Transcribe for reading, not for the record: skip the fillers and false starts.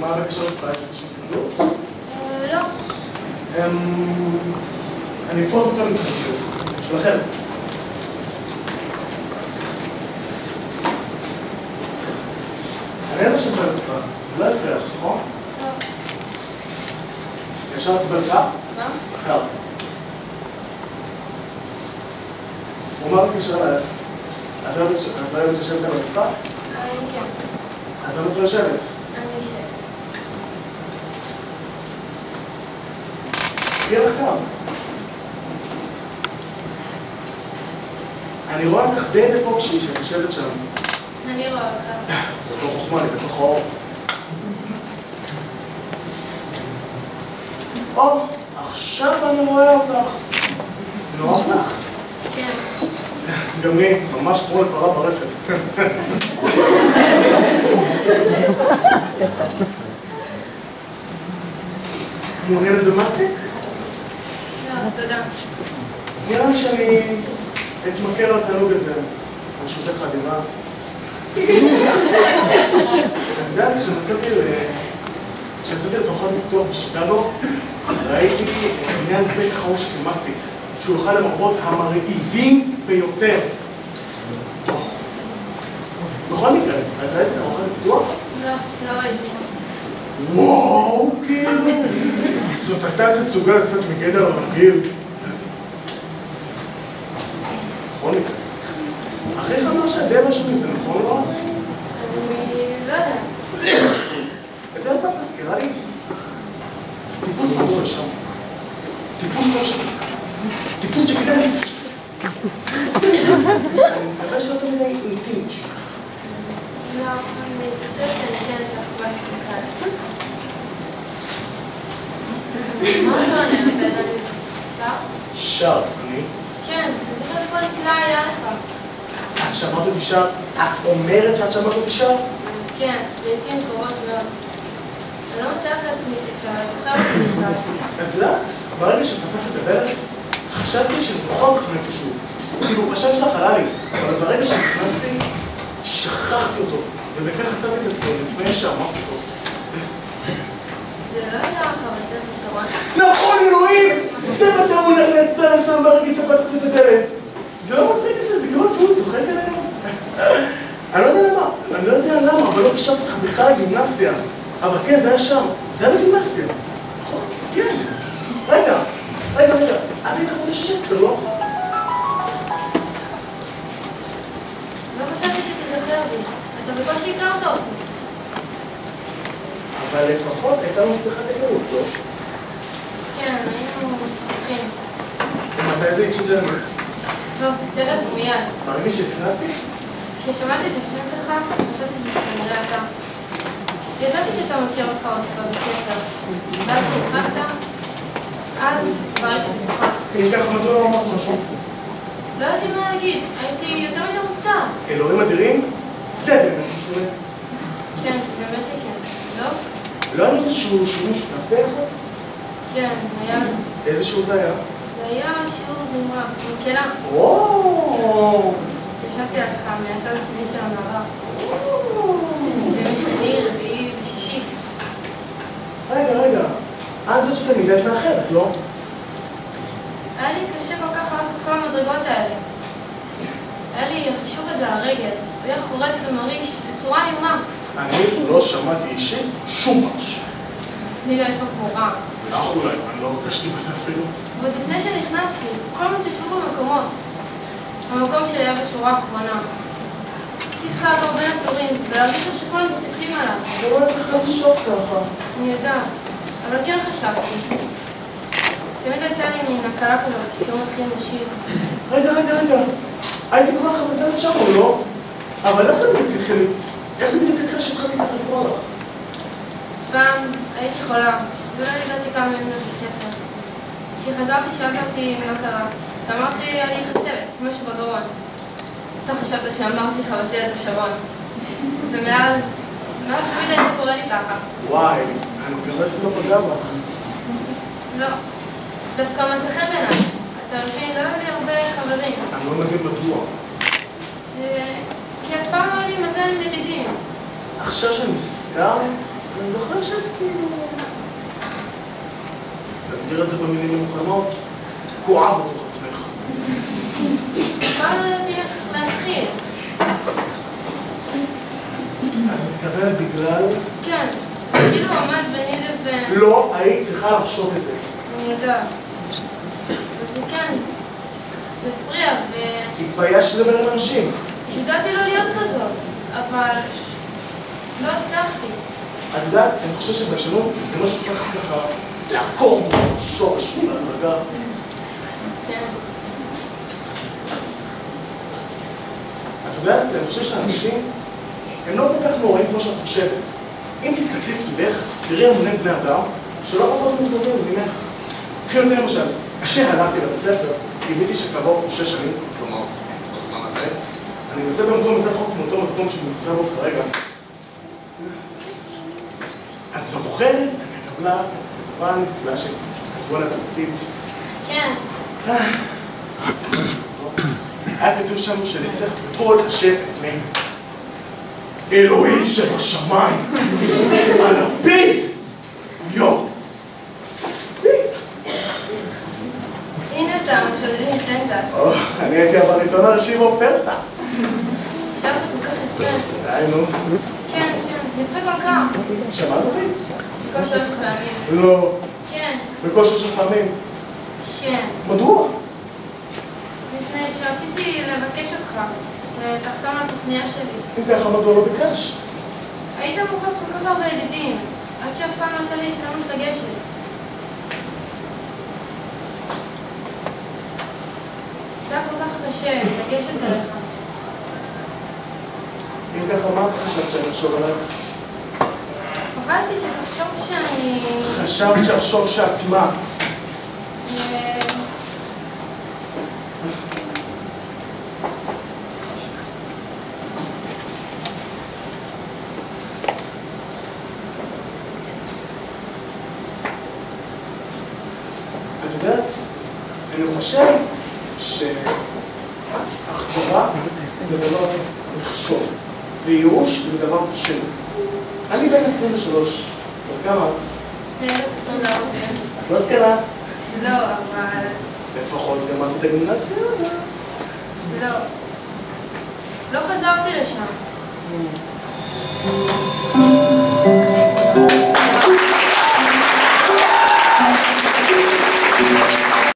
מה בקשר לצבא? יש איזושהי התנגדות? לא. אני אפרוס אותו מתנגדות. שלכם. אני יודע שאתה לצבא. זה לא יפריע, נכון? לא. אפשר לקבל קר? מה? קר. הוא אמר בקשר לאף. את לא אוהבת לשבת על הרצפה? כן. אז למה את לא יושבת? אני אשב. תהיה לך קר. אני רואה לך די בקושי שאת יושבת שם. אני רואה אותך. זאת לא חוכמה, אני בתוך האור. או, עכשיו אני רואה אותך. נוח לך? כן. גם לי, ממש כמו לפרה ברפת. מעוניינת במסטיק? לא, תודה. נראה לי שאני אתמכר על התענוג הזה. ברשותך חדירה. אתה יודע, כשנסעתי לתוכנית פיתוח בשיקגו, ראיתי עניין בית חרוש של מסטיק, שהוא אחד המראות המרהיבים ביותר. בכל מקרה, את ראית את האוכל פיתוח? לא, לא ראיתי. וואו, כאילו. זאת הייתה תצוגה קצת מגדר הרגיל. בכל מקרה. אחיך אמר שהדבע שלי זה נכון לא? אני לא יודעת. אתה יודע מה את מזכירה לי? טיפוס מדוע לשם. טיפוס לא שם. טיפוס שכדאי לי. אני מקווה שאתה מדי אינטים בשביל. לא, אני חושבת שאני כן אקח בסליחה. מה אתה עונה? אתה שר? שר, אני? כן, אני זוכרת כל נפלא היה לך. את שמעת אותי שר? את אומרת שאת שמעת אותי שר? כן, לעתים קרובות מאוד. אני לא מתארת לעצמי שאתה זוכר אותי בכלל. את יודעת, ברגע שפתחת את הברז, חשבתי שאני זוכר אותך מאיפשהו. כאילו, השם שלך עלה לי, אבל ברגע שנכנסתי, שכחתי אותו, ובכך עצרתי את עצמי לפני שאמרתי אותו. זה לא היה לך בצאת השרון. נכון, אלוהים! זה מה שאמרו לך לצלע שם ברגע שפתחת את הדלת. זה לא מצחיק שזה כאילו אפילו צוחק עלינו. אני לא יודע למה, אני לא יודע למה, אבל לא קשרתי לך בכלל לגימנסיה. אבל כן, זה היה שם, זה היה בגימנסיה. נכון? כן. רגע. את היית חודש ששצטר, לא? לא חשבתי שתזכר בי. אתה בקושי הכרת אותי. אבל לפחות הייתה לנו שיחת היכרות, לא? כן, היינו משחקים. ומתי זה אישית זה לך? טוב, תצטרף מיד. מרגיש שהכנסתי? כששמעתי את השם שלך, חשבתי שזה כנראה אתה. ידעתי שאתה מכיר אותך עוד בבית ספר. ואז כשנכנסת, אז כבר הייתי בטוחה. אם ככה, מדוע לא אמרת משהו? לא ידעתי מה להגיד, הייתי יותר מדי מופתעת. אלוהים אדירים? זה באמת משונה. כן, באמת שכן. לא? לא היה איזשהו שימוש ביחד? כן, היה לנו. איזה שיעור זה היה? זה היה שיעור זמרה, מקהלה. וואו! ישבתי לידך מהצד השני של המעבר. בימי שני, רביעי ושישי. רגע. את זאת שתלמידת מאחרת, לא? היה לי קשה כל כך לעשות את כל המדרגות האלה. היה לי החישוב הזה על הרגל. הוא היה חורק ומרעיש בצורה איומה. אני לא שמעתי אישית שום רעש. תני לה יש פה כמו רע. לך אולי, אני לא הרגשתי בזה אפילו. אבל לפני שנכנסתי, כל הזמן תשבו במקומות. המקום שלי היה בשורה האחרונה. הייתי צריכה לעבור בין התורים, ולהרגיש שכולם מסתכלים עליו. זה לא היה צריך לחשוב ככה. אני יודעת, אבל כן חשבתי. תמיד הייתה לי מין הקלה כזאת, כשהוא מתחיל לשיר. רגע. הייתי כל כך חבצה לשם או לא? אבל איך זה בדיוק התחיל? איך זה בדיוק התחיל שהתחלתי ככה לקרוא לך? פעם הייתי חולה, ולא הגעתי כמה ימים לבית ספר. כשחזרתי שאלת אותי מה קרה, אז אמרתי היה לי חצבת, משהו בגרון. אתה חשבת שאמרתי לך בצלת השרון. ומאז תמיד היית קורא לי ככה. וואי, אני מקווה שזה לא פגע בך. לא, דווקא מצא חן בעיניי. אתה מבין, לא היו לי הרבה חברים. אני לא מבין מדוע. כי אף פעם לא היה לי מזל עם ידידים. עכשיו שאני נזכר, אני זוכר שאת כאילו... תגדיר את זה במילים מוכנות, תקועה בתוך עצמך. מה לא יודעת איך להתחיל? את מתכוונת בגלל? כן, כאילו עמד ביני לבין... לא, היית צריכה לחשוב את זה. אני יודעת. וזה כן, זה הפריע ו... התבייש לדבר עם אנשים. ידעתי לא להיות כזאת, אבל לא הצלחתי. את יודעת, אני חושב שבשנות זה מה שצריך ככה לעקור שורש ולהדרגה. כן. את יודעת, אני חושב שאנשים הם לא כל כך נוראים כמו שאת חושבת. אם תסתכלי סביבך, תראי המוני בני אדם שלא פחות מוזרים ממך. קחי אותי למשל, כאשר הלכתי לבית ספר, קיוויתי שכעבור 6 שנים, כלומר, בזמן הזה, אני יוצא במקום יותר רחוק מאותו מקום שאני נמצא בו כרגע. את זוכרת את הכתבה הנפלאה שכתבו על התפקיד? כן. היה כתוב שם שנצטרך בכל אשר אפנה. אלוהים שבשמיים, הלפיד, יו. הנה אתה, משודדים סנצה. אני הייתי הבריטון הראשי באופרטה. שרת כל כך יפה. די, נו. כן, כן, יפה כל כך. שמעת אותי? בכל 3 פעמים. לא. כן, בכל 6 פעמים. כן. מדוע? לפני שרציתי לבקש אותך, שתחתום על התוכניה שלי. אם ככה, מדוע לא ביקשת? היית מוכן כל כך הרבה ידידים, עד שאף פעם לא הייתה לי הזדמנות לגשת. זה היה כל כך קשה, לגשת אליך. אם ככה, מה את חשבת שאני אחשוב עליך? פחדתי שתחשוב שאני... חשבת שאחשוב שאת מה? את יודעת, אני חושב שאכזבה זה דבר נחשוב, וייאוש זה דבר שני. אני בן 23, וכמה? 24. את לא זקנה? לא, אבל... לפחות גמרתי את הגימנסיה. לא. לא חזרתי לשם.